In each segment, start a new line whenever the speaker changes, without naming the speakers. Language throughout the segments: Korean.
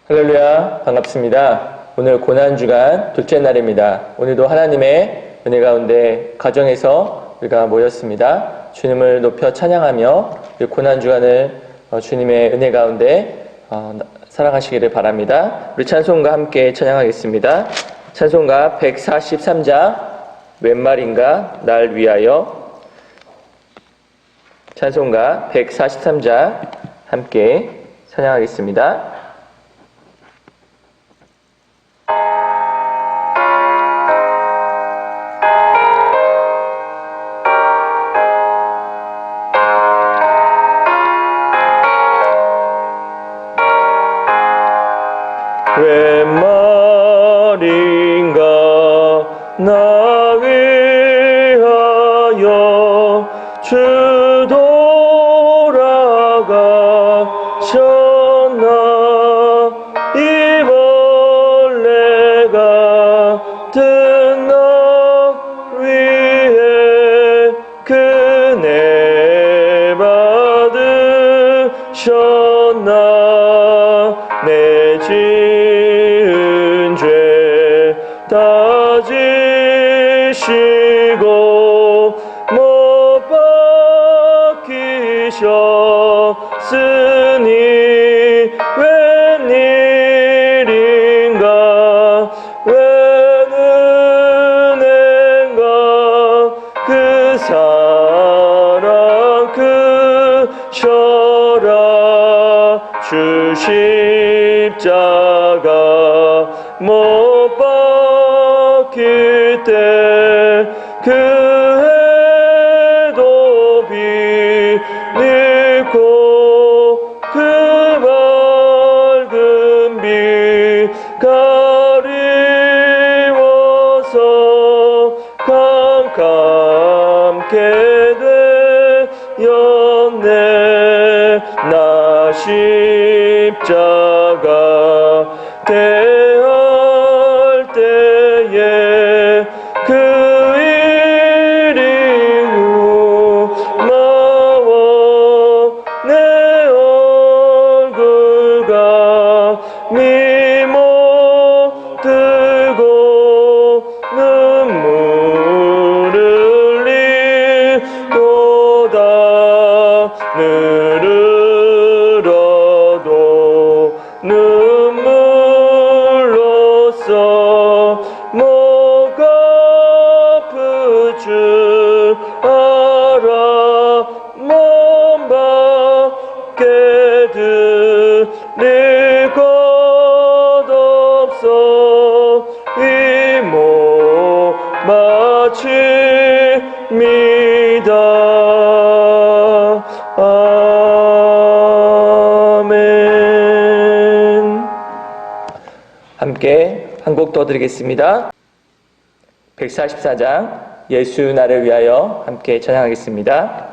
할렐루야, 반갑습니다. 오늘 고난주간 둘째 날입니다. 오늘도 하나님의 은혜 가운데 가정에서 우리가 모였습니다. 주님을 높여 찬양하며 이 고난주간을 주님의 은혜 가운데 살아가시기를 바랍니다. 우리 찬송가 함께 찬양하겠습니다. 찬송가 143장 웬 말인가 날 위하여. 찬송가 143장 함께 찬양하겠습니다. 웬 말인가 나 위하여 주 돌아가셨나. 이 벌레가 든 나 위해 그네 받으셨나. 내 지은 죄 다 지시고 못 박히셨으니 웬일인가 웬 은혜인가 그 사랑 크셔라. 주 십자가 못 박힐 때 그 해도 비밀고 그 맑은 빛 가리워서 캄캄케 되었네. 나 십자가 대할 때에 그 일이 고마워. 내 얼굴가 미모 뜨고 눈물 흘리도다. 늘으러도 눈물로써 목 아플 줄 알아. 먼 밖에 들릴 것 없어. 이모 마칩니다. 아멘. 함께 한 곡 더 드리겠습니다. 144장 예수 나를 위하여 함께 찬양하겠습니다.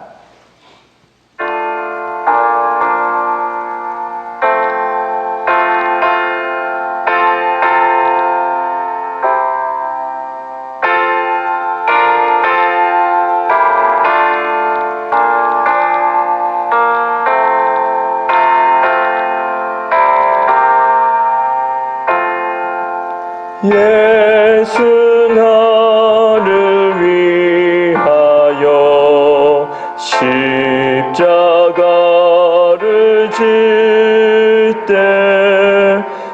예수 나를 위하여 십자가를 질 때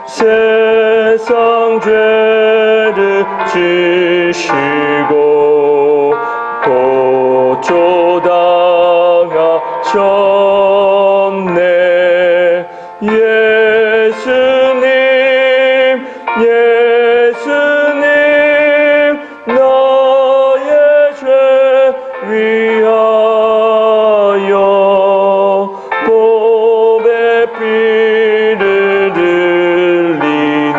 세상 죄를 지시고 고초당하셨네. 예수님 나의 죄 위하여 보배 피를 흘리니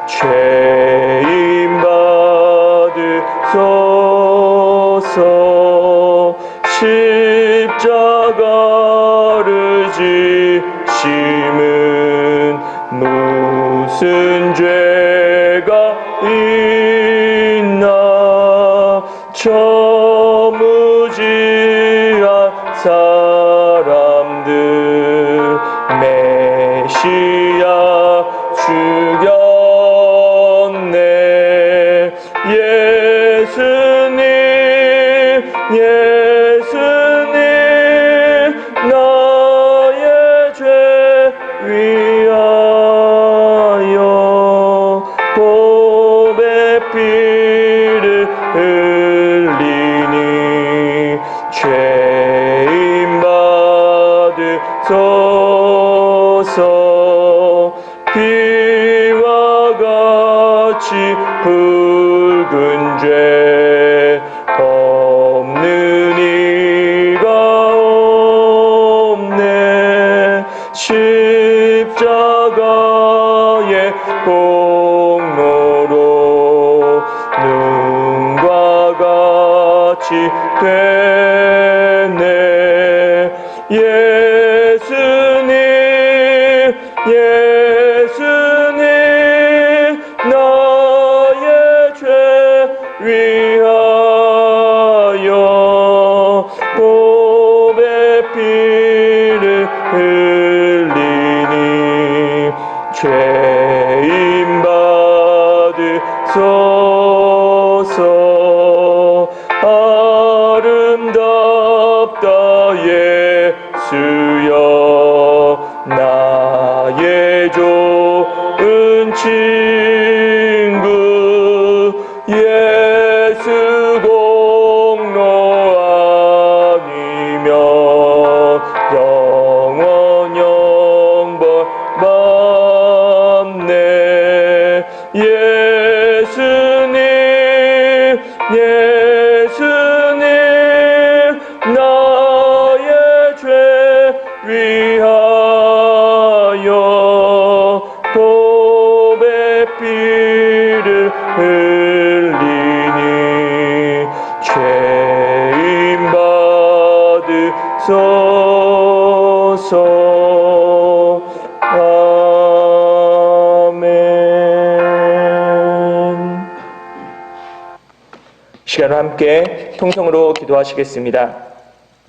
죄인 받으소서. 십자가를 지심은 무슨 죄가 있나. 저 무지한 사람들 메시아 예수님 나의 죄 위하여 보배 피를 흘리니 죄인 받으소서. 피와 같이 붉은 죄 없는 이가 없네. 십자가의 공로로 눈과 같이 되네. 예수님 나의 죄 위하여 보배 피를 흘리니 죄인 받으소서. 아름답다 예수여 나의 좋은 친구. 예수 공로 아니면 영원 영벌 받네. 예수님 나의 죄 위하여 보배 피를 흘리니 죄인 받으소서. 아멘. 시간을 함께 통성으로 기도하시겠습니다.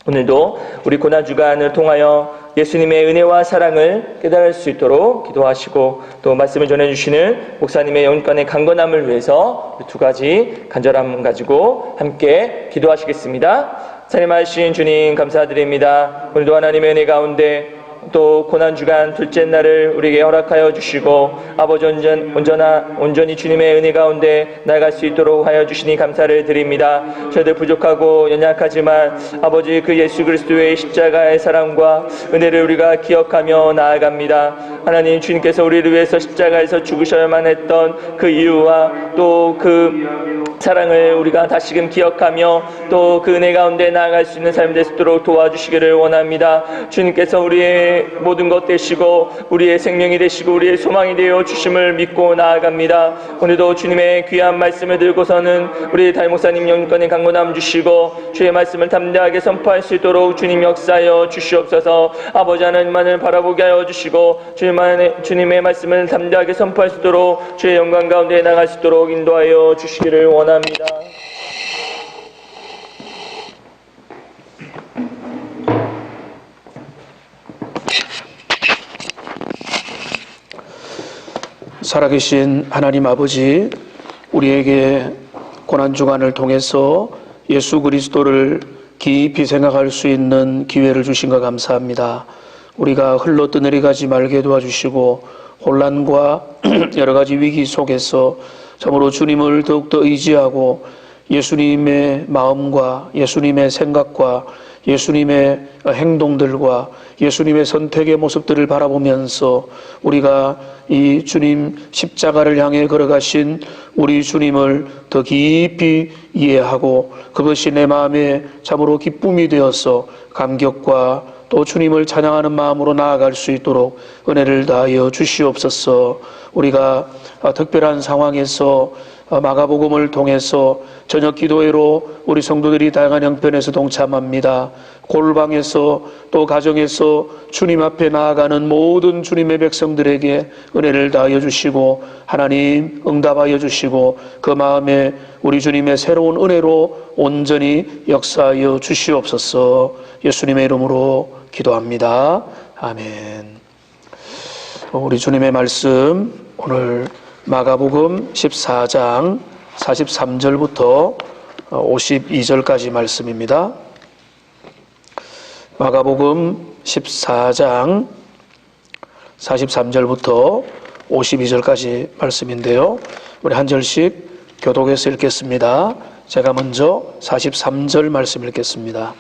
오늘도 우리 고난주간을 통하여 예수님의 은혜와 사랑을 깨달을 수 있도록 기도하시고, 또 말씀을 전해주시는 목사님의 영육간의 강건함을 위해서 두 가지 간절함 가지고 함께 기도하시겠습니다. 찬양하신 주님 감사드립니다. 오늘도 하나님의 은혜 가운데 또 고난주간 둘째 날을 우리에게 허락하여 주시고, 아버지 온전히 주님의 은혜 가운데 나아갈 수 있도록 하여 주시니 감사를 드립니다. 저희들 부족하고 연약하지만 아버지 그 예수 그리스도의 십자가의 사랑과 은혜를 우리가 기억하며 나아갑니다. 하나님, 주님께서 우리를 위해서 십자가에서 죽으셔야만 했던 그 이유와 또 그 사랑을 우리가 다시금 기억하며 또 그 은혜 가운데 나아갈 수 있는 삶이 될 수 있도록 도와주시기를 원합니다. 주님께서 우리의 모든 것 되시고 우리의 생명이 되시고 우리의 소망이 되어 주심을 믿고 나아갑니다. 오늘도 주님의 귀한 말씀을 들고서는 우리 달목사님 영육간에 강건함 주시고 주의 말씀을 담대하게 선포할 수 있도록 주님 역사하여 주시옵소서. 아버지 하나님만을 바라보게 하여 주시고 주님의 말씀을 담대하게 선포할 수 있도록 주의 영광 가운데 나갈 수 있도록 인도하여 주시기를 원합니다.
살아계신 하나님 아버지, 우리에게 고난주간을 통해서 예수 그리스도를 깊이 생각할 수 있는 기회를 주신 것 감사합니다. 우리가 흘러 떠내려가지 말게 도와주시고 혼란과 여러 가지 위기 속에서 참으로 주님을 더욱더 의지하고 예수님의 마음과 예수님의 생각과 예수님의 행동들과 예수님의 선택의 모습들을 바라보면서 우리가 이 주님 십자가를 향해 걸어가신 우리 주님을 더 깊이 이해하고 그것이 내 마음에 참으로 기쁨이 되어서 감격과 또 주님을 찬양하는 마음으로 나아갈 수 있도록 은혜를 다하여 주시옵소서. 우리가 특별한 상황에서 마가복음을 통해서 저녁 기도회로 우리 성도들이 다양한 형편에서 동참합니다. 골방에서 또 가정에서 주님 앞에 나아가는 모든 주님의 백성들에게 은혜를 다하여 주시고 하나님 응답하여 주시고 그 마음에 우리 주님의 새로운 은혜로 온전히 역사하여 주시옵소서. 예수님의 이름으로 기도합니다. 아멘. 우리 주님의 말씀 오늘 마가복음 14장 43절부터 52절까지 말씀입니다. 마가복음 14장 43절부터 52절까지 말씀인데요. 우리 한 절씩 교독해서 읽겠습니다. 제가 먼저 43절 말씀 읽겠습니다.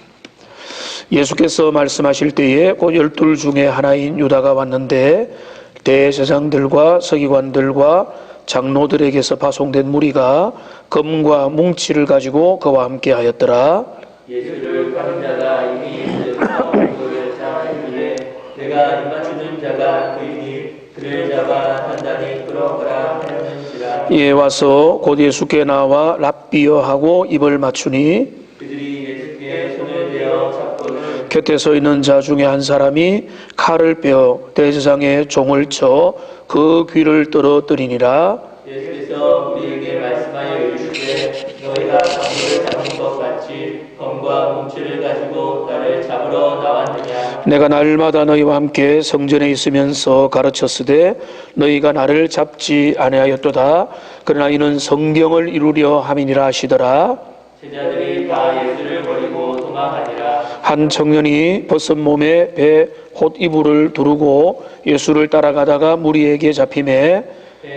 예수께서 말씀하실 때에 곧 12 중에 하나인 유다가 왔는데 대제사장들과 서기관들과 장로들에게서 파송된 무리가 금과 뭉치를 가지고 그와 함께 하였더라.
예수를 파는 자가 이미 그를 잡았는데 내가 입맞추는 자가 그이니 그를 잡아 단단히 끌어가라 하였는지라.
이에 와서 곧 예수께 나와 랍비여 하고 입을 맞추니
그들이 예수께 손을 대어 잡고는
곁에 서 있는 자 중에 한 사람이 칼을 빼어 대제사장의 종을 쳐 그 귀를 떨어뜨리니라.
예수께서 우리에게 말씀하여 이르시되 너희가 강물을 잡은 것 같이 검과 뭉치를 가지고 나를 잡으러 나왔느냐.
내가 날마다 너희와 함께 성전에 있으면서 가르쳤으되 너희가 나를 잡지 아니하였도다. 그러나 이는 성경을 이루려 함이니라 하시더라.
제자들이 다 예수를 버리고 도망하니라.
한 청년이 벗은 몸에 배 홑이불을 두르고 예수를 따라가다가 무리에게 잡히매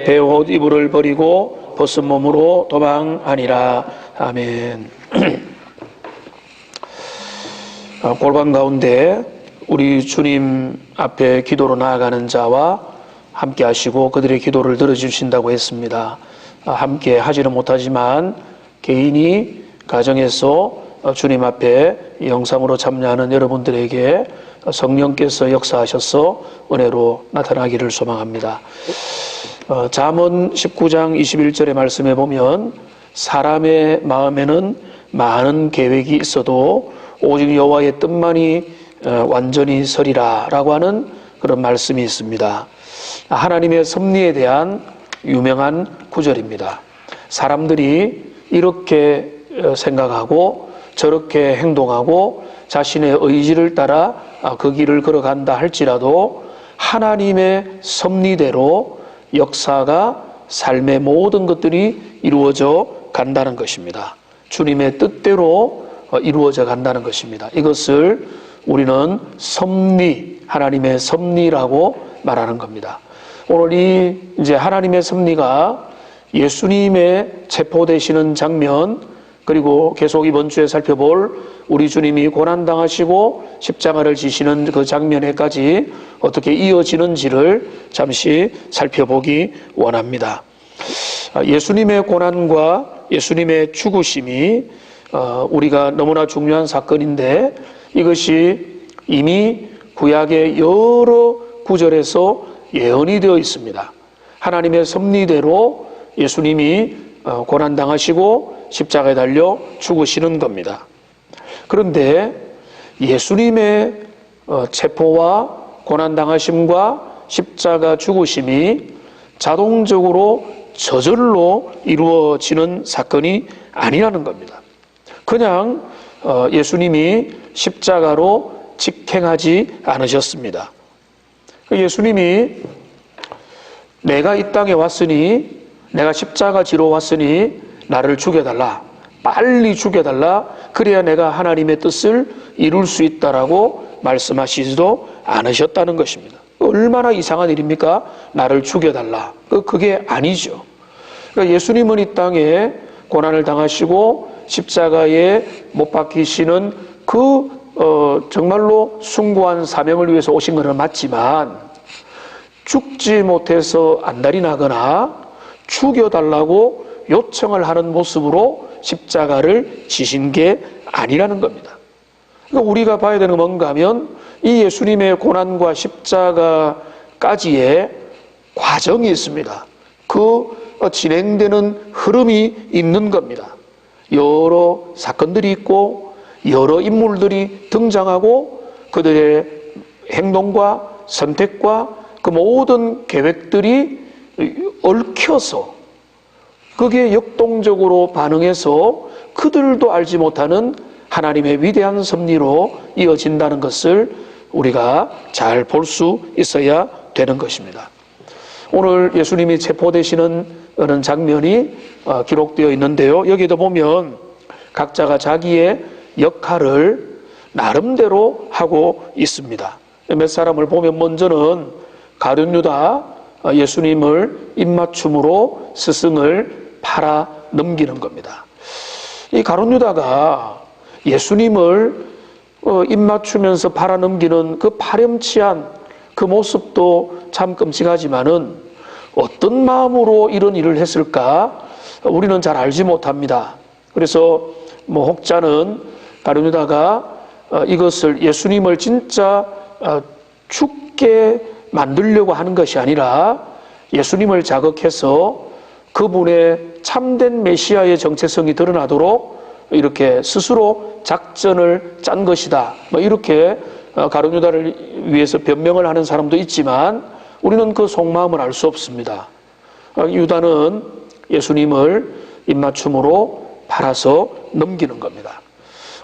배 홑이불을 버리고 벗은 몸으로 도망하니라. 아멘. 골방 가운데 우리 주님 앞에 기도로 나아가는 자와 함께 하시고 그들의 기도를 들어주신다고 했습니다. 함께 하지는 못하지만 개인이 가정에서 주님 앞에 영상으로 참여하는 여러분들에게 성령께서 역사하셔서 은혜로 나타나기를 소망합니다. 잠언 19장 21절의 말씀에 보면 사람의 마음에는 많은 계획이 있어도 오직 여호와의 뜻만이 완전히 서리라 라고 하는 그런 말씀이 있습니다. 하나님의 섭리에 대한 유명한 구절입니다. 사람들이 이렇게 생각하고 저렇게 행동하고 자신의 의지를 따라 그 길을 걸어간다 할지라도 하나님의 섭리대로 역사가 삶의 모든 것들이 이루어져 간다는 것입니다. 주님의 뜻대로 이루어져 간다는 것입니다. 이것을 우리는 섭리, 하나님의 섭리라고 말하는 겁니다. 오늘 이제 하나님의 섭리가 예수님의 체포되시는 장면, 그리고 계속 이번 주에 살펴볼 우리 주님이 고난당하시고 십자가를 지시는 그 장면에까지 어떻게 이어지는지를 잠시 살펴보기 원합니다. 예수님의 고난과 예수님의 죽으심이 우리가 너무나 중요한 사건인데 이것이 이미 구약의 여러 구절에서 예언이 되어 있습니다. 하나님의 섭리대로 예수님이 고난당하시고 십자가에 달려 죽으시는 겁니다. 그런데 예수님의 체포와 고난당하심과 십자가 죽으심이 자동적으로 저절로 이루어지는 사건이 아니라는 겁니다. 그냥 예수님이 십자가로 직행하지 않으셨습니다. 예수님이 내가 이 땅에 왔으니, 내가 십자가 지러 왔으니 나를 죽여달라, 빨리 죽여달라, 그래야 내가 하나님의 뜻을 이룰 수 있다라고 말씀하시지도 않으셨다는 것입니다. 얼마나 이상한 일입니까? 나를 죽여달라. 그게 아니죠. 그러니까 예수님은 이 땅에 고난을 당하시고 십자가에 못 박히시는 정말로 숭고한 사명을 위해서 오신 것은 맞지만 죽지 못해서 안달이 나거나 죽여달라고 요청을 하는 모습으로 십자가를 지신 게 아니라는 겁니다. 그러니까 우리가 봐야 되는 건 뭔가 하면 이 예수님의 고난과 십자가까지의 과정이 있습니다. 그 진행되는 흐름이 있는 겁니다. 여러 사건들이 있고 여러 인물들이 등장하고 그들의 행동과 선택과 그 모든 계획들이 얽혀서 거기에 역동적으로 반응해서 그들도 알지 못하는 하나님의 위대한 섭리로 이어진다는 것을 우리가 잘 볼 수 있어야 되는 것입니다. 오늘 예수님이 체포되시는 장면이 기록되어 있는데요. 여기도 보면 각자가 자기의 역할을 나름대로 하고 있습니다. 몇 사람을 보면 먼저는 가룟 유다, 예수님을 입맞춤으로 스승을 팔아 넘기는 겁니다. 이 가룟 유다가 예수님을 입맞추면서 팔아 넘기는 그 파렴치한 그 모습도 참 끔찍하지만은 어떤 마음으로 이런 일을 했을까 우리는 잘 알지 못합니다. 그래서 혹자는 가룟 유다가 이것을 예수님을 진짜 죽게 만들려고 하는 것이 아니라 예수님을 자극해서 그분의 참된 메시아의 정체성이 드러나도록 이렇게 스스로 작전을 짠 것이다. 이렇게 가룟 유다를 위해서 변명을 하는 사람도 있지만 우리는 그 속마음을 알 수 없습니다. 유다는 예수님을 입맞춤으로 팔아서 넘기는 겁니다.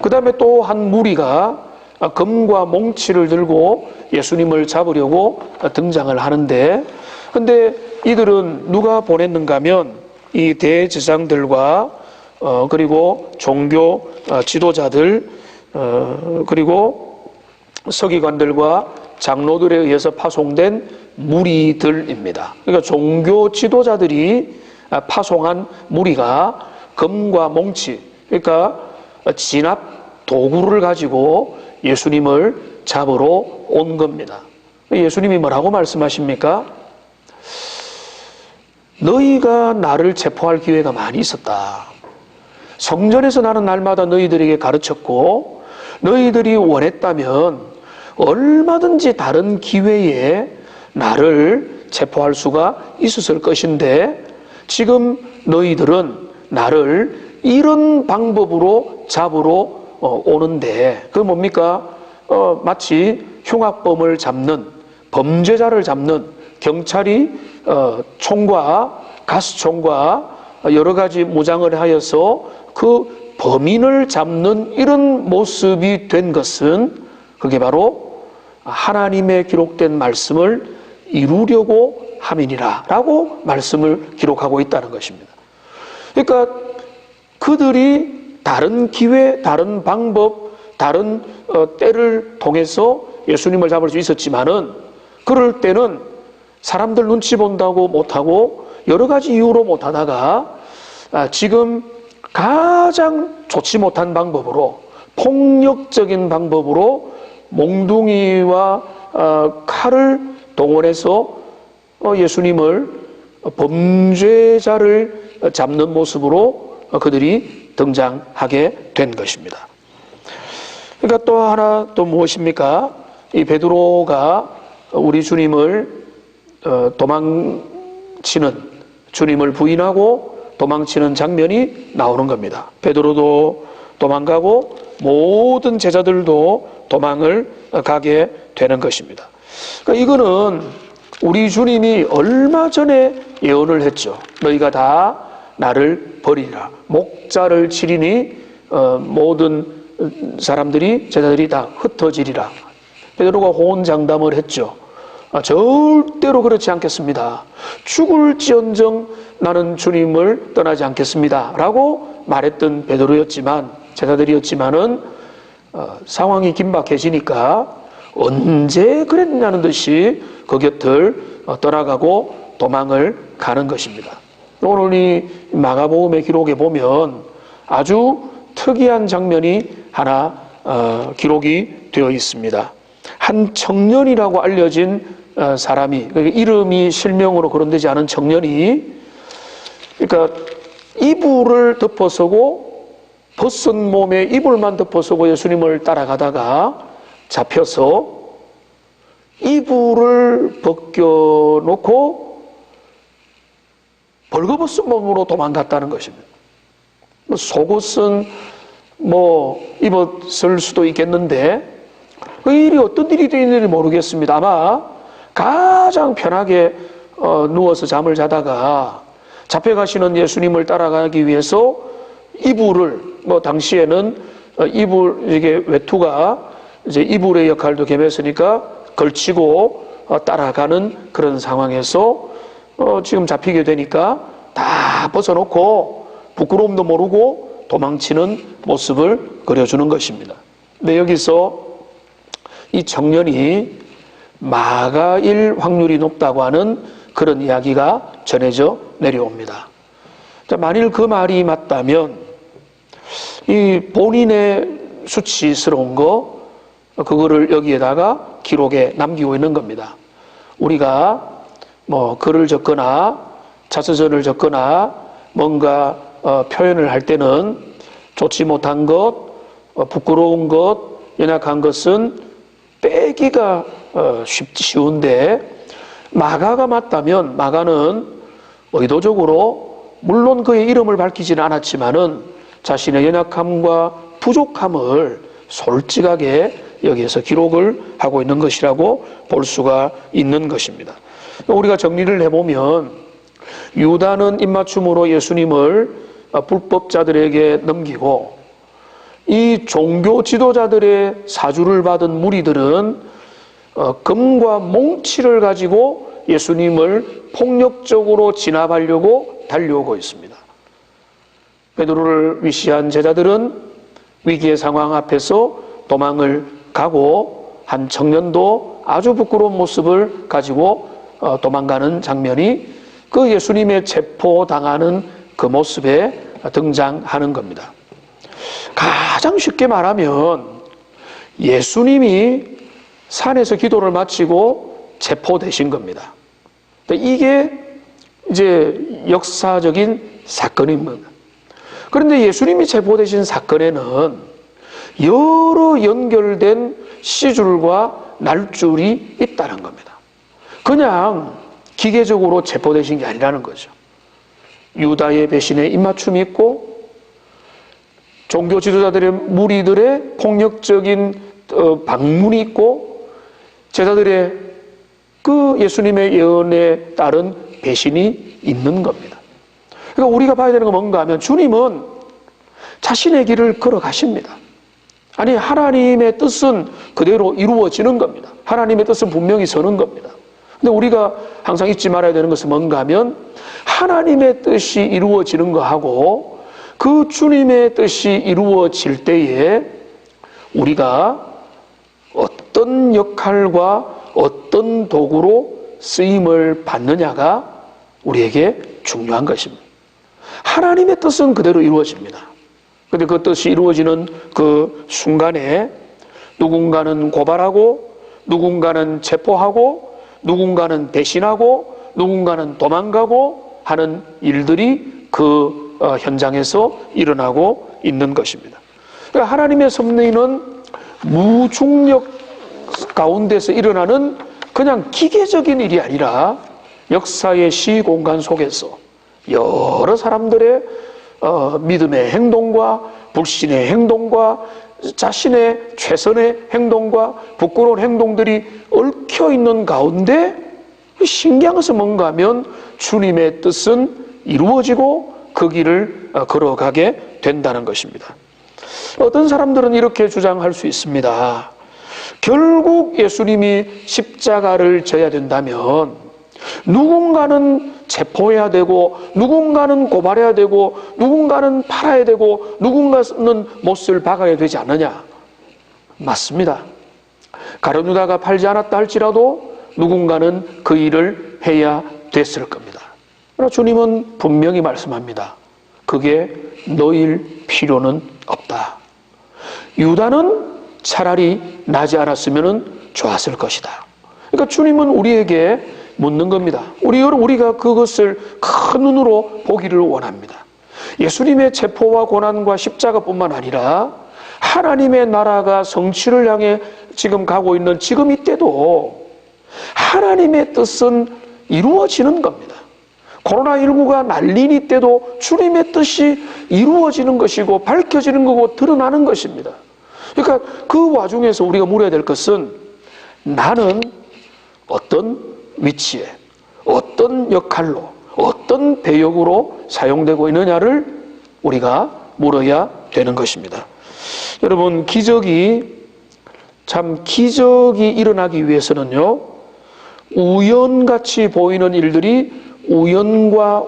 그 다음에 또 한 무리가 검과 몽치를 들고 예수님을 잡으려고 등장을 하는데, 근데 이들은 누가 보냈는가 하면 이 대제사장들과 그리고 종교 지도자들 그리고 서기관들과 장로들에 의해서 파송된 무리들입니다. 그러니까 종교 지도자들이 파송한 무리가 검과 몽치, 그러니까 진압 도구를 가지고 예수님을 잡으러 온 겁니다. 예수님이 뭐라고 말씀하십니까? 너희가 나를 체포할 기회가 많이 있었다. 성전에서 나는 날마다 너희들에게 가르쳤고 너희들이 원했다면 얼마든지 다른 기회에 나를 체포할 수가 있었을 것인데 지금 너희들은 나를 이런 방법으로 잡으러 오는데 그 뭡니까? 마치 흉악범을 잡는 범죄자를 잡는 경찰이 총과 가스총과 여러 가지 무장을 하여서 그 범인을 잡는 이런 모습이 된 것은 그게 바로 하나님의 기록된 말씀을 이루려고 함이니라 라고 말씀을 기록하고 있다는 것입니다. 그러니까 그들이 다른 기회, 다른 방법, 다른 때를 통해서 예수님을 잡을 수 있었지만은 그럴 때는 사람들 눈치 본다고 못하고 여러 가지 이유로 못하다가 지금 가장 좋지 못한 방법으로 폭력적인 방법으로 몽둥이와 칼을 동원해서 예수님을 범죄자를 잡는 모습으로 그들이 등장하게 된 것입니다. 그러니까 또 하나 또 무엇입니까? 이 베드로가 우리 주님을 도망치는, 주님을 부인하고 도망치는 장면이 나오는 겁니다. 베드로도 도망가고 모든 제자들도 도망을 가게 되는 것입니다. 그러니까 이거는 우리 주님이 얼마 전에 예언을 했죠. 너희가 다 나를 버리리라. 목자를 치리니 모든 사람들이, 제자들이 다 흩어지리라. 베드로가 호언장담을 했죠. 절대로 그렇지 않겠습니다. 죽을지언정 나는 주님을 떠나지 않겠습니다. 라고 말했던 베드로였지만, 제자들이었지만은 상황이 긴박해지니까 언제 그랬냐는 듯이 그 곁을 떠나가고 도망을 가는 것입니다. 오늘 이 마가복음의 기록에 보면 아주 특이한 장면이 하나 기록이 되어 있습니다. 한 청년이라고 알려진 사람이, 그러니까 이름이 실명으로 거론되지 않은 청년이, 그러니까 이불을 덮어서고 벗은 몸에 이불만 덮어서고 예수님을 따라가다가 잡혀서 이불을 벗겨놓고 벌거벗은 몸으로 도망갔다는 것입니다. 속옷은 입었을 수도 있겠는데 그 일이 어떤 일이 되는지 모르겠습니다. 아마 가장 편하게 누워서 잠을 자다가 잡혀가시는 예수님을 따라가기 위해서 이불을, 당시에는 이불, 이게 외투가 이제 이불의 역할도 겸했으니까 걸치고 따라가는 그런 상황에서 지금 잡히게 되니까 다 벗어놓고 부끄러움도 모르고 도망치는 모습을 그려주는 것입니다. 근데 여기서 이 청년이 마가일 확률이 높다고 하는 그런 이야기가 전해져 내려옵니다. 자, 만일 그 말이 맞다면 이 본인의 수치스러운 거 그거를 여기에다가 기록에 남기고 있는 겁니다. 우리가 뭐 글을 적거나 자서전을 적거나 뭔가 표현을 할 때는 좋지 못한 것, 부끄러운 것, 연약한 것은 빼기가 쉬운데 마가가 맞다면 마가는 의도적으로 물론 그의 이름을 밝히지는 않았지만은 자신의 연약함과 부족함을 솔직하게 여기에서 기록을 하고 있는 것이라고 볼 수가 있는 것입니다. 우리가 정리를 해보면 유다는 입맞춤으로 예수님을 불법자들에게 넘기고 이 종교 지도자들의 사주를 받은 무리들은 금과 몽치를 가지고 예수님을 폭력적으로 진압하려고 달려오고 있습니다. 베드로를 위시한 제자들은 위기의 상황 앞에서 도망을 가고 한 청년도 아주 부끄러운 모습을 가지고 도망가는 장면이 그 예수님의 체포당하는 그 모습에 등장하는 겁니다. 가장 쉽게 말하면 예수님이 산에서 기도를 마치고 체포되신 겁니다. 이게 이제 역사적인 사건입니다. 그런데 예수님이 체포되신 사건에는 여러 연결된 시줄과 날줄이 있다는 겁니다. 그냥 기계적으로 체포되신 게 아니라는 거죠. 유다의 배신에 입맞춤이 있고 종교 지도자들의 무리들의 폭력적인 방문이 있고 제자들의 그 예수님의 예언에 따른 배신이 있는 겁니다. 그러니까 우리가 봐야 되는 건 뭔가 하면 주님은 자신의 길을 걸어가십니다. 아니 하나님의 뜻은 그대로 이루어지는 겁니다. 하나님의 뜻은 분명히 서는 겁니다. 근데 우리가 항상 잊지 말아야 되는 것은 뭔가 하면 하나님의 뜻이 이루어지는 거하고 그 주님의 뜻이 이루어질 때에 우리가 어떤 역할과 어떤 도구로 쓰임을 받느냐가 우리에게 중요한 것입니다. 하나님의 뜻은 그대로 이루어집니다. 그런데 그 뜻이 이루어지는 그 순간에 누군가는 고발하고 누군가는 체포하고 누군가는 배신하고 누군가는 도망가고 하는 일들이 그 현장에서 일어나고 있는 것입니다. 그러니까 하나님의 섭리는 무중력 가운데서 일어나는 그냥 기계적인 일이 아니라 역사의 시공간 속에서 여러 사람들의 믿음의 행동과 불신의 행동과 자신의 최선의 행동과 부끄러운 행동들이 얽혀 있는 가운데 신기한 것은 뭔가 하면 주님의 뜻은 이루어지고 그 길을 걸어가게 된다는 것입니다. 어떤 사람들은 이렇게 주장할 수 있습니다. 결국 예수님이 십자가를 져야 된다면 누군가는 체포해야 되고 누군가는 고발해야 되고 누군가는 팔아야 되고 누군가는 못을 박아야 되지 않느냐. 맞습니다. 가룟 유다가 팔지 않았다 할지라도 누군가는 그 일을 해야 됐을 겁니다. 그러나 주님은 분명히 말씀합니다. 그게 너일 필요는 없다. 유다는 차라리 나지 않았으면 좋았을 것이다. 그러니까 주님은 우리에게 묻는 겁니다. 우리가 그것을 큰 눈으로 보기를 원합니다. 예수님의 체포와 고난과 십자가뿐만 아니라 하나님의 나라가 성취를 향해 지금 가고 있는 지금 이때도 하나님의 뜻은 이루어지는 겁니다. 코로나19가 난린 이때도 주님의 뜻이 이루어지는 것이고 밝혀지는 거고 드러나는 것입니다. 그러니까 그 와중에서 우리가 물어야 될 것은 나는 어떤 위치에 어떤 역할로 어떤 배역으로 사용되고 있느냐를 우리가 물어야 되는 것입니다. 여러분 기적이 일어나기 위해서는요 우연같이 보이는 일들이 우연과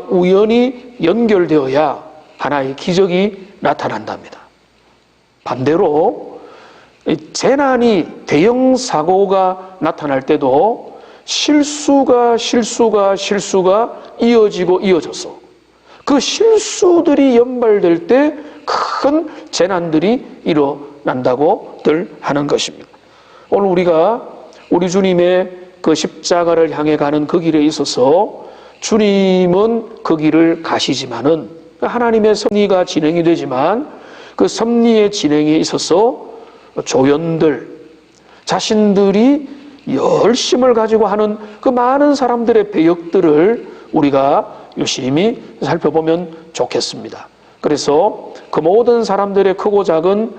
우연이 연결되어야 하나의 기적이 나타난답니다. 반대로 재난이 대형 사고가 나타날 때도 실수가 이어지고 이어져서 그 실수들이 연발될 때 큰 재난들이 일어난다고들 하는 것입니다. 오늘 우리가 우리 주님의 그 십자가를 향해 가는 그 길에 있어서 주님은 그 길을 가시지만은 하나님의 섭리가 진행이 되지만 그 섭리의 진행에 있어서 조연들, 자신들이 열심을 가지고 하는 그 많은 사람들의 배역들을 우리가 유심히 살펴보면 좋겠습니다. 그래서 그 모든 사람들의 크고 작은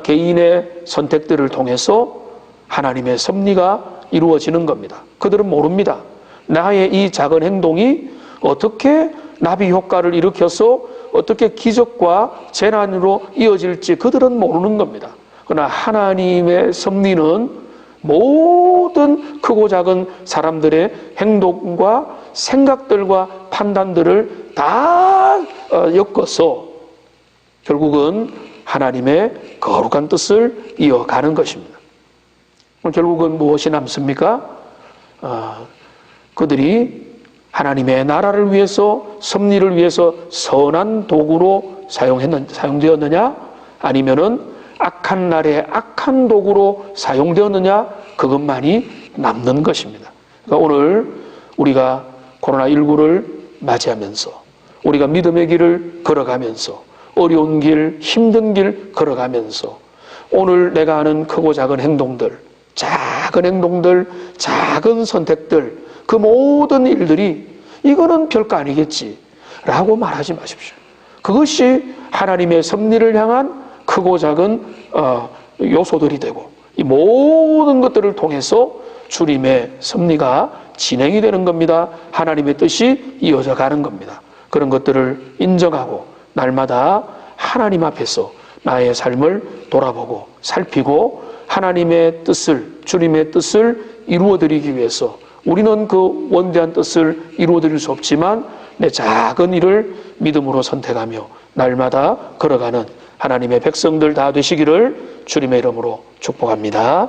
개인의 선택들을 통해서 하나님의 섭리가 이루어지는 겁니다. 그들은 모릅니다. 나의 이 작은 행동이 어떻게 나비 효과를 일으켜서 어떻게 기적과 재난으로 이어질지 그들은 모르는 겁니다. 그러나 하나님의 섭리는 모든 크고 작은 사람들의 행동과 생각들과 판단들을 다 엮어서 결국은 하나님의 거룩한 뜻을 이어가는 것입니다. 결국은 무엇이 남습니까? 그들이 하나님의 나라를 위해서, 섭리를 위해서 선한 도구로 사용되었느냐? 아니면은 악한 날에 악한 도구로 사용되었느냐? 그것만이 남는 것입니다. 그러니까 오늘 우리가 코로나19를 맞이하면서 우리가 믿음의 길을 걸어가면서 어려운 길, 힘든 길 걸어가면서 오늘 내가 하는 크고 작은 행동들, 작은 행동들, 작은 선택들, 그 모든 일들이 이거는 별거 아니겠지 라고 말하지 마십시오. 그것이 하나님의 섭리를 향한 크고 작은 요소들이 되고 이 모든 것들을 통해서 주님의 섭리가 진행이 되는 겁니다. 하나님의 뜻이 이어져 가는 겁니다. 그런 것들을 인정하고 날마다 하나님 앞에서 나의 삶을 돌아보고 살피고 하나님의 뜻을, 주님의 뜻을 이루어드리기 위해서 우리는 그 원대한 뜻을 이루어드릴 수 없지만 내 작은 일을 믿음으로 선택하며 날마다 걸어가는 하나님의 백성들 다 되시기를 주님의 이름으로 축복합니다.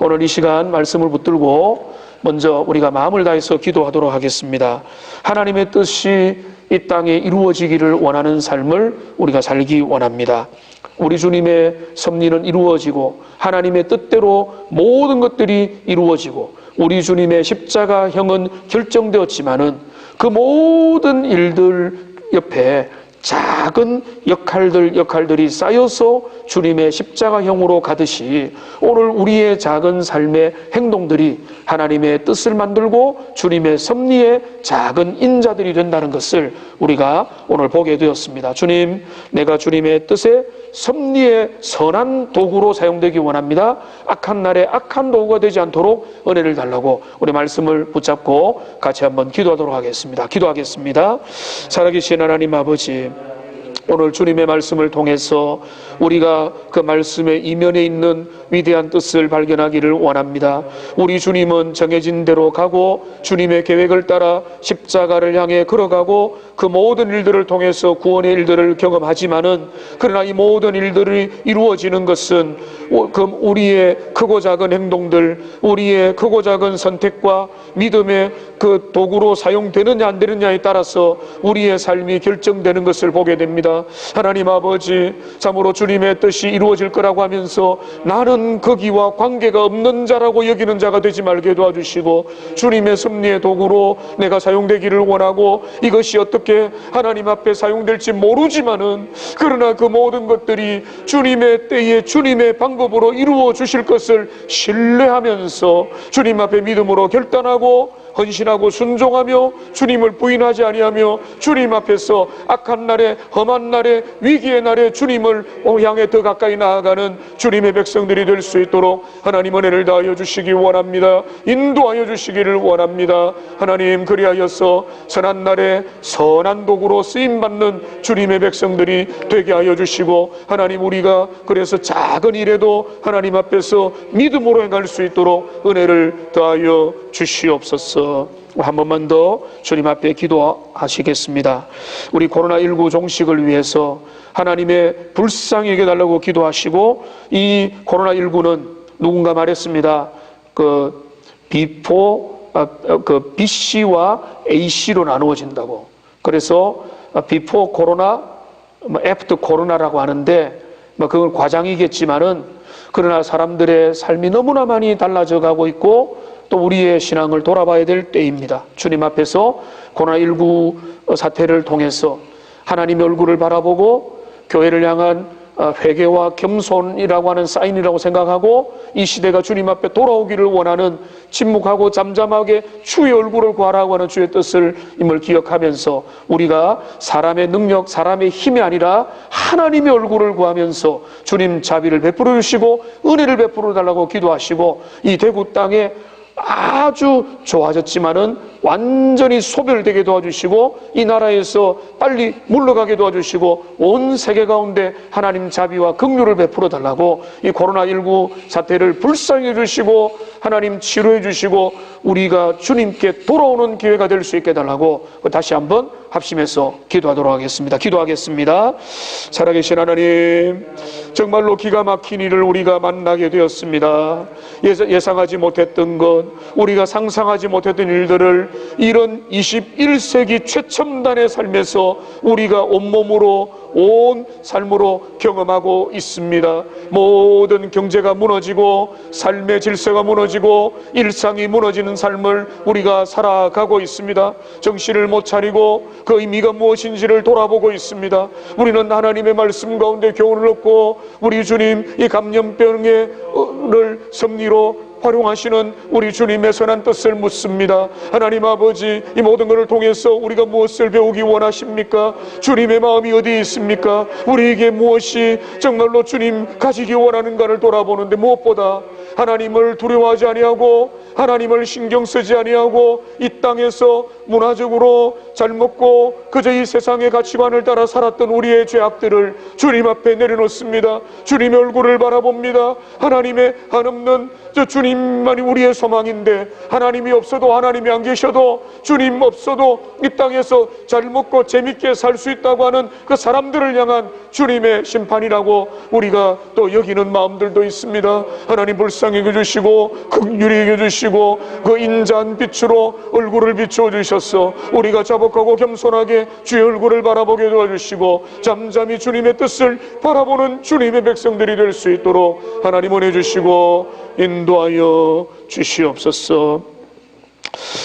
오늘 이 시간 말씀을 붙들고 먼저 우리가 마음을 다해서 기도하도록 하겠습니다. 하나님의 뜻이 이 땅에 이루어지기를 원하는 삶을 우리가 살기 원합니다. 우리 주님의 섭리는 이루어지고 하나님의 뜻대로 모든 것들이 이루어지고 우리 주님의 십자가형은 결정되었지만은 그 모든 일들 옆에 작은 역할들이 쌓여서 주님의 십자가형으로 가듯이 오늘 우리의 작은 삶의 행동들이 하나님의 뜻을 만들고 주님의 섭리의 작은 인자들이 된다는 것을 우리가 오늘 보게 되었습니다. 주님, 내가 주님의 뜻에 섭리의 선한 도구로 사용되기 원합니다. 악한 날에 악한 도구가 되지 않도록 은혜를 달라고 우리 말씀을 붙잡고 같이 한번 기도하도록 하겠습니다. 기도하겠습니다. 살아계신 하나님 아버지, 오늘 주님의 말씀을 통해서 우리가 그 말씀의 이면에 있는 위대한 뜻을 발견하기를 원합니다. 우리 주님은 정해진 대로 가고 주님의 계획을 따라 십자가를 향해 걸어가고 그 모든 일들을 통해서 구원의 일들을 경험하지만은 그러나 이 모든 일들이 이루어지는 것은 우리의 크고 작은 행동들, 우리의 크고 작은 선택과 믿음의 그 도구로 사용되느냐 안 되느냐에 따라서 우리의 삶이 결정되는 것을 보게 됩니다. 하나님 아버지, 참으로 주님의 뜻이 이루어질 거라고 하면서 나는 거기와 관계가 없는 자라고 여기는 자가 되지 말게 도와주시고 주님의 섭리의 도구로 내가 사용되기를 원하고 이것이 어떻게 하나님 앞에 사용될지 모르지만은 그러나 그 모든 것들이 주님의 때에 주님의 방법으로 이루어 주실 것을 신뢰하면서 주님 앞에 믿음으로 결단하고 헌신하고 순종하며 주님을 부인하지 아니하며 주님 앞에서 악한 날에 험한 날에 위기의 날에 주님을 향해 더 가까이 나아가는 주님의 백성들이 될 수 있도록 하나님 은혜를 다하여 주시기 원합니다. 인도하여 주시기를 원합니다. 하나님, 그리하여서 선한 날에 선한 도구로 쓰임받는 주님의 백성들이 되게 하여 주시고 하나님, 우리가 그래서 작은 일에도 하나님 앞에서 믿음으로 행할 수 있도록 은혜를 더하여 주시옵소서. 한 번만 더 주님 앞에 기도하시겠습니다. 우리 코로나19 종식을 위해서 하나님의 불쌍히 여겨달라고 기도하시고, 이 코로나19는 누군가 말했습니다. BC와 AC로 나누어진다고. 그래서 비포 코로나, 애프터 코로나라고 하는데, 그건 과장이겠지만은, 그러나 사람들의 삶이 너무나 많이 달라져 가고 있고, 또 우리의 신앙을 돌아봐야 될 때입니다. 주님 앞에서 코로나19 사태를 통해서 하나님의 얼굴을 바라보고 교회를 향한 회개와 겸손이라고 하는 사인이라고 생각하고, 이 시대가 주님 앞에 돌아오기를 원하는, 침묵하고 잠잠하게 주의 얼굴을 구하라고 하는 주의 뜻을 임을 기억하면서, 우리가 사람의 능력, 사람의 힘이 아니라 하나님의 얼굴을 구하면서 주님 자비를 베풀어 주시고 은혜를 베풀어 달라고 기도하시고, 이 대구 땅에 아주 좋아졌지만은 완전히 소멸되게 도와주시고, 이 나라에서 빨리 물러가게 도와주시고, 온 세계 가운데 하나님 자비와 긍휼을 베풀어 달라고, 이 코로나19 사태를 불쌍히 해주시고 하나님 치료해 주시고 우리가 주님께 돌아오는 기회가 될 수 있게 달라고 다시 한번 합심해서 기도하도록 하겠습니다. 기도하겠습니다. 살아계신 하나님, 정말로 기가 막힌 일을 우리가 만나게 되었습니다. 예상하지 못했던 것, 우리가 상상하지 못했던 일들을 이런 21세기 최첨단의 삶에서 우리가 온몸으로, 온 삶으로 경험하고 있습니다. 모든 경제가 무너지고 삶의 질서가 무너지고 일상이 무너지는 삶을 우리가 살아가고 있습니다. 정신을 못 차리고 그 의미가 무엇인지를 돌아보고 있습니다. 우리는 하나님의 말씀 가운데 교훈을 얻고, 우리 주님 이 감염병을 섭리로 활용하시는 우리 주님의 선한 뜻을 묻습니다. 하나님 아버지, 이 모든 것을 통해서 우리가 무엇을 배우기 원하십니까? 주님의 마음이 어디에 있습니까? 우리에게 무엇이 정말로 주님 가지기 원하는가를 돌아보는데, 무엇보다 하나님을 두려워하지 아니하고 하나님을 신경 쓰지 아니하고 이 땅에서 문화적으로 잘 먹고 그저 이 세상의 가치관을 따라 살았던 우리의 죄악들을 주님 앞에 내려놓습니다. 주님의 얼굴을 바라봅니다. 하나님의 한없는 저 주님만이 우리의 소망인데, 하나님이 없어도, 하나님이 안 계셔도, 주님 없어도 이 땅에서 잘 먹고 재밌게 살 수 있다고 하는 그 사람들을 향한 주님의 심판이라고 우리가 또 여기는 마음들도 있습니다. 하나님 불쌍히 여겨주시고 긍휼히 여겨주시고 그 인자한 빛으로 얼굴을 비추어 주셔서 우리가 자복하고 겸손하게 주의 얼굴을 바라보게 도와주시고, 잠잠히 주님의 뜻을 바라보는 주님의 백성들이 될 수 있도록 하나님 은혜 주시고 인도하여 주시옵소서.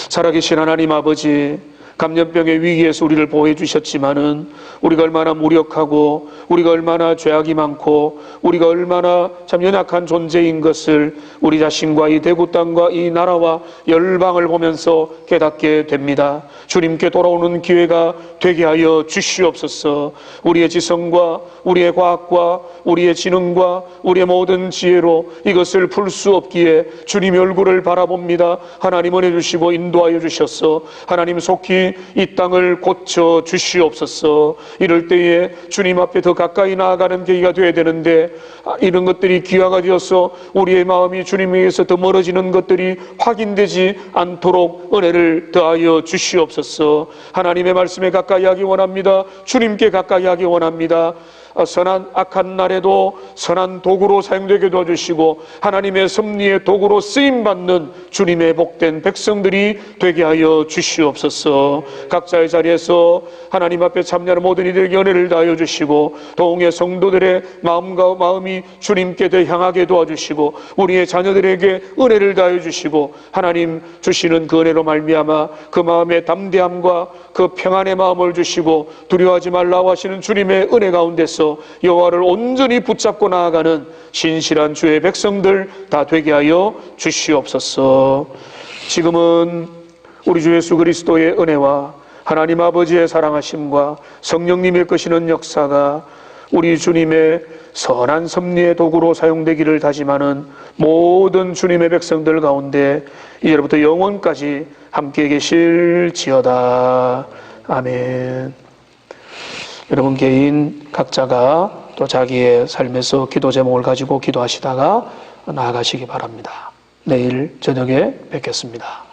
살아계신 하나님 아버지, 감염병의 위기에서 우리를 보호해 주셨지만은 우리가 얼마나 무력하고 우리가 얼마나 죄악이 많고 우리가 얼마나 참 연약한 존재인 것을 우리 자신과 이 대구 땅과 이 나라와 열방을 보면서 깨닫게 됩니다. 주님께 돌아오는 기회가 되게 하여 주시옵소서. 우리의 지성과 우리의 과학과 우리의 지능과 우리의 모든 지혜로 이것을 풀 수 없기에 주님의 얼굴을 바라봅니다. 하나님 은혜 주시고 인도하여 주셔서 하나님 속히 이 땅을 고쳐 주시옵소서. 이럴 때에 주님 앞에 더 가까이 나아가는 계기가 되어야 되는데, 이런 것들이 기회가 되어서 우리의 마음이 주님에게서 더 멀어지는 것들이 확인되지 않도록 은혜를 더하여 주시옵소서. 하나님의 말씀에 가까이 하기 원합니다. 주님께 가까이 하기 원합니다. 선한 악한 날에도 선한 도구로 사용되게 도와주시고 하나님의 섭리의 도구로 쓰임받는 주님의 복된 백성들이 되게 하여 주시옵소서. 각자의 자리에서 하나님 앞에 참여하는 모든 이들에게 은혜를 다하여 주시고, 도웅의 성도들의 마음과 마음이 주님께 더 향하게 도와주시고, 우리의 자녀들에게 은혜를 다하여 주시고, 하나님 주시는 그 은혜로 말미암아 그 마음의 담대함과 그 평안의 마음을 주시고 두려워하지 말라고 하시는 주님의 은혜 가운데서 여호와를 온전히 붙잡고 나아가는 신실한 주의 백성들 다 되게 하여 주시옵소서. 지금은 우리 주 예수 그리스도의 은혜와 하나님 아버지의 사랑하심과 성령님의 끄시는 역사가 우리 주님의 선한 섭리의 도구로 사용되기를 다짐하는 모든 주님의 백성들 가운데 이제부터 영원까지 함께 계실지어다. 아멘. 여러분 개인 각자가 또 자기의 삶에서 기도 제목을 가지고 기도하시다가 나아가시기 바랍니다. 내일 저녁에 뵙겠습니다.